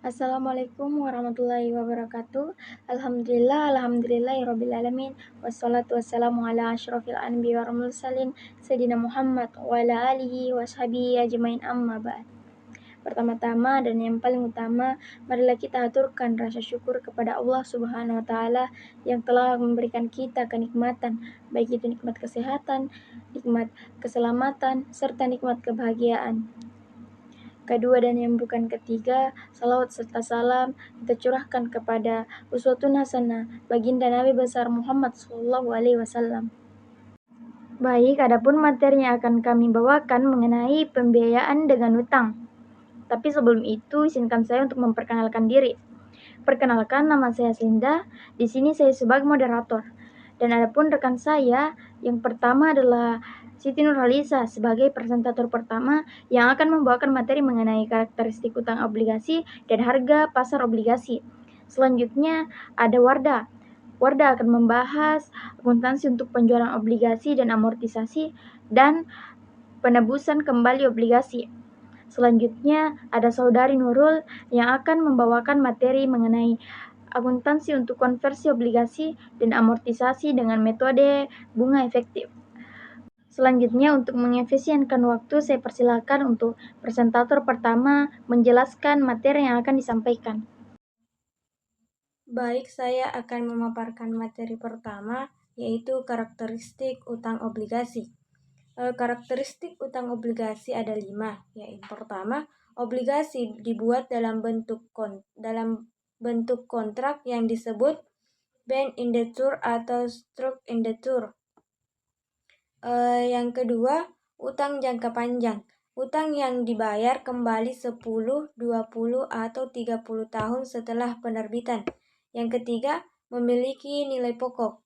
Assalamualaikum warahmatullahi wabarakatuh. Alhamdulillahirabbil alamin. Wassalatu wassalamu ala asyrofil anbiya wal mursalin sayyidina Muhammad wa ala alihi washabihi ajmain, amma ba'd. Pertama-tama dan yang paling utama, marilah kita aturkan rasa syukur kepada Allah Subhanahu wa taala yang telah memberikan kita kenikmatan, baik itu nikmat kesehatan, nikmat keselamatan, serta nikmat kebahagiaan. Kedua dan yang bukan ketiga, salawat serta salam kita curahkan kepada uswatun hasanah baginda Nabi besar Muhammad SAW. Baik, adapun materi yang akan kami bawakan mengenai pembiayaan dengan utang. Tapi sebelum itu, izinkan saya untuk memperkenalkan diri. Perkenalkan, nama saya Sinda. Di sini saya sebagai moderator. Dan adapun rekan saya, yang pertama adalah Siti Nurhalisa sebagai presentator pertama yang akan membawakan materi mengenai karakteristik utang obligasi dan harga pasar obligasi. Selanjutnya ada Wardah. Wardah akan membahas akuntansi untuk penjualan obligasi dan amortisasi dan penebusan kembali obligasi. Selanjutnya ada Saudari Nurul yang akan membawakan materi mengenai akuntansi untuk konversi obligasi dan amortisasi dengan metode bunga efektif. Selanjutnya, untuk mengefisienkan waktu, saya persilakan untuk presentator pertama menjelaskan materi yang akan disampaikan. Baik, saya akan memaparkan materi pertama, yaitu karakteristik utang obligasi. Karakteristik utang obligasi ada 5, yaitu pertama, obligasi dibuat dalam bentuk kontrak yang disebut bond indenture atau stock indenture. Yang kedua, utang jangka panjang. Utang yang dibayar kembali 10, 20, atau 30 tahun setelah penerbitan. Yang ketiga, memiliki nilai pokok.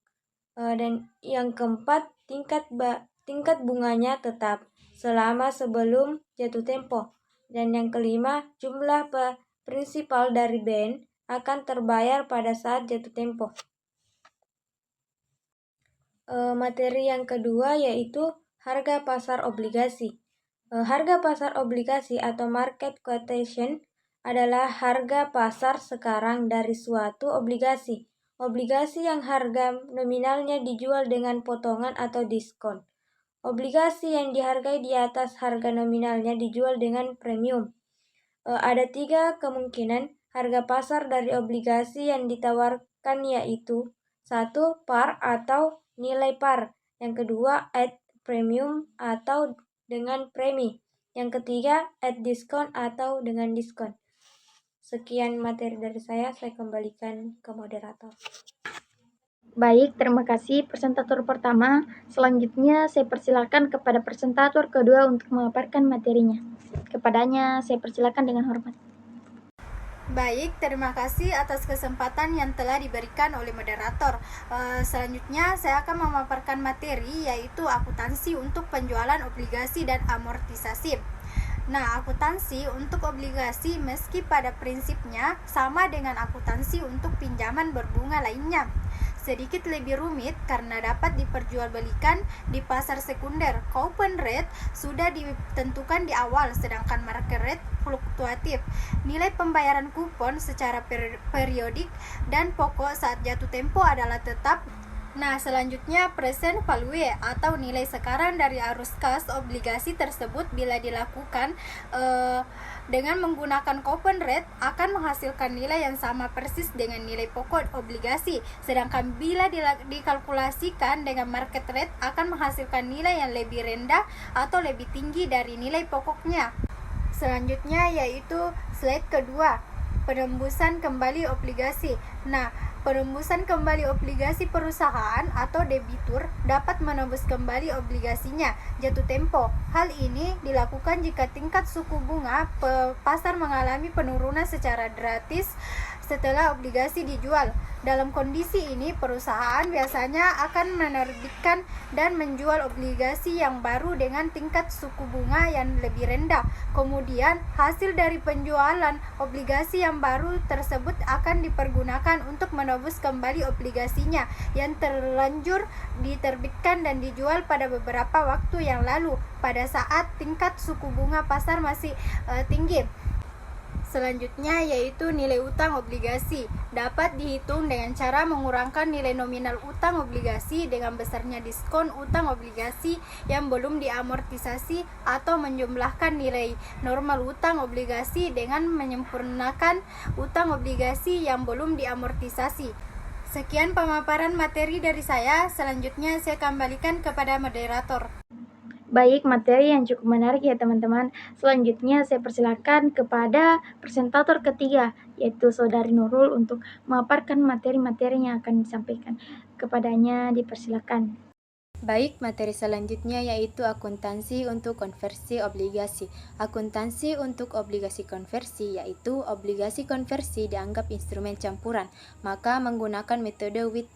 Dan yang keempat, tingkat bunganya tetap selama sebelum jatuh tempo. Dan yang kelima, jumlah prinsipal dari bond akan terbayar pada saat jatuh tempo. Materi yang kedua yaitu harga pasar obligasi. Harga pasar obligasi atau market quotation adalah harga pasar sekarang dari suatu obligasi. Obligasi yang harga nominalnya dijual dengan potongan atau diskon. Obligasi yang dihargai di atas harga nominalnya dijual dengan premium. Ada 3 kemungkinan harga pasar dari obligasi yang ditawarkan, yaitu 1. Par atau nilai par. Yang kedua, at premium atau dengan premi. Yang ketiga, at discount atau dengan diskon. Sekian materi dari saya kembalikan ke moderator. Baik, terima kasih presentator pertama. Selanjutnya saya persilakan kepada presentator kedua untuk memaparkan materinya. Kepadanya saya persilakan dengan hormat. Baik, terima kasih atas kesempatan yang telah diberikan oleh moderator. Selanjutnya saya akan memaparkan materi yaitu akuntansi untuk penjualan obligasi dan amortisasi. Nah, akuntansi untuk obligasi meski pada prinsipnya sama dengan akuntansi untuk pinjaman berbunga lainnya, sedikit lebih rumit karena dapat diperjualbelikan di pasar sekunder. Coupon rate sudah ditentukan di awal, sedangkan market rate fluktuatif. Nilai pembayaran kupon secara periodik dan pokok saat jatuh tempo adalah tetap. Nah, selanjutnya present value atau nilai sekarang dari arus kas obligasi tersebut bila dilakukan dengan menggunakan coupon rate akan menghasilkan nilai yang sama persis dengan nilai pokok obligasi. Sedangkan bila dikalkulasikan dengan market rate akan menghasilkan nilai yang lebih rendah atau lebih tinggi dari nilai pokoknya. Selanjutnya yaitu slide kedua, penembusan kembali obligasi. Nah, penembusan kembali obligasi perusahaan atau debitur dapat menembus kembali obligasinya jatuh tempo. Hal ini dilakukan jika tingkat suku bunga pasar mengalami penurunan secara drastis setelah obligasi dijual. Dalam kondisi ini, perusahaan biasanya akan menerbitkan dan menjual obligasi yang baru dengan tingkat suku bunga yang lebih rendah. Kemudian, hasil dari penjualan obligasi yang baru tersebut akan dipergunakan untuk menebus kembali obligasinya yang terlanjur diterbitkan dan dijual pada beberapa waktu yang lalu pada saat tingkat suku bunga pasar masih tinggi. Selanjutnya yaitu nilai utang obligasi. Dapat dihitung dengan cara mengurangkan nilai nominal utang obligasi dengan besarnya diskon utang obligasi yang belum diamortisasi atau menjumlahkan nilai normal utang obligasi dengan menyempurnakan utang obligasi yang belum diamortisasi. Sekian pemaparan materi dari saya. Selanjutnya saya kembalikan kepada moderator. Baik, materi yang cukup menarik ya teman-teman. Selanjutnya saya persilakan kepada presentator ketiga, yaitu Saudari Nurul untuk memaparkan materi-materi yang akan disampaikan. Kepadanya dipersilakan. Baik, materi selanjutnya yaitu akuntansi untuk konversi obligasi. Akuntansi untuk obligasi konversi yaitu obligasi konversi dianggap instrumen campuran, maka menggunakan metode with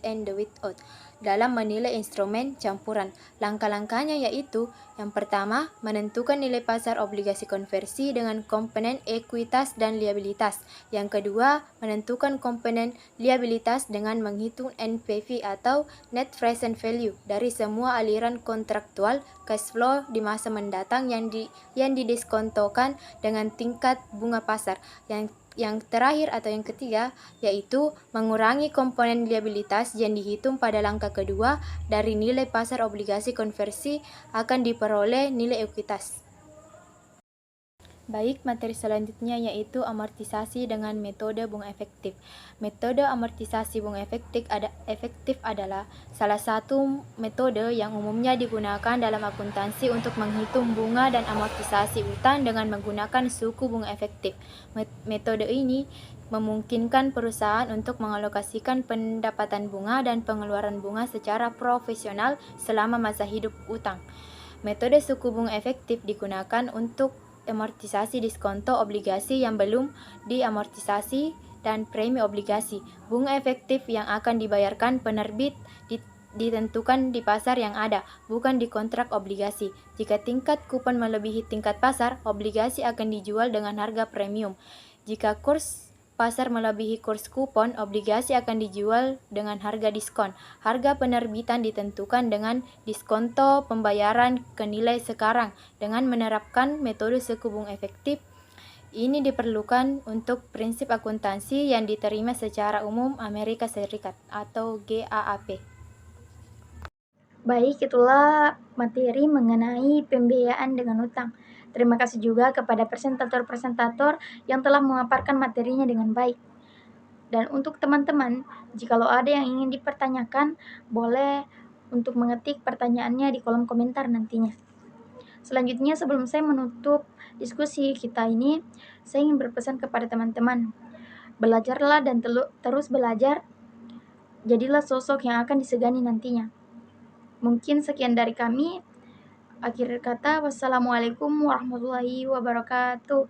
and without dalam menilai instrumen campuran. Langkah-langkahnya yaitu yang pertama, menentukan nilai pasar obligasi konversi dengan komponen ekuitas dan liabilitas. Yang kedua, menentukan komponen liabilitas dengan menghitung NPV atau Net Present Value dari semua aliran kontraktual cash flow di masa mendatang yang didiskontokan dengan tingkat bunga pasar. Yang terakhir atau yang ketiga yaitu mengurangi komponen liabilitas yang dihitung pada langkah kedua dari nilai pasar obligasi konversi akan diperoleh nilai ekuitas. Baik, materi selanjutnya yaitu amortisasi dengan metode bunga efektif. Metode amortisasi bunga efektif adalah salah satu metode yang umumnya digunakan dalam akuntansi untuk menghitung bunga dan amortisasi utang dengan menggunakan suku bunga efektif. Metode ini memungkinkan perusahaan untuk mengalokasikan pendapatan bunga dan pengeluaran bunga secara profesional selama masa hidup utang. Metode suku bunga efektif digunakan untuk amortisasi diskonto obligasi yang belum diamortisasi dan premi obligasi. Bunga efektif yang akan dibayarkan penerbit ditentukan di pasar yang ada, bukan di kontrak obligasi. Jika tingkat kupon melebihi tingkat pasar, obligasi akan dijual dengan harga premium. Jika kurs pasar melebihi kurs kupon, obligasi akan dijual dengan harga diskon. Harga penerbitan ditentukan dengan diskonto pembayaran ke nilai sekarang. Dengan menerapkan metode suku bunga efektif, ini diperlukan untuk prinsip akuntansi yang diterima secara umum Amerika Serikat atau GAAP. Baik, itulah materi mengenai pembiayaan dengan utang. Terima kasih juga kepada presentator-presentator yang telah memaparkan materinya dengan baik. Dan untuk teman-teman, jikalau ada yang ingin dipertanyakan, boleh untuk mengetik pertanyaannya di kolom komentar nantinya. Selanjutnya, sebelum saya menutup diskusi kita ini, saya ingin berpesan kepada teman-teman. Belajarlah dan terus belajar, jadilah sosok yang akan disegani nantinya. Mungkin sekian dari kami. Akhir kata, wassalamualaikum warahmatullahi wabarakatuh.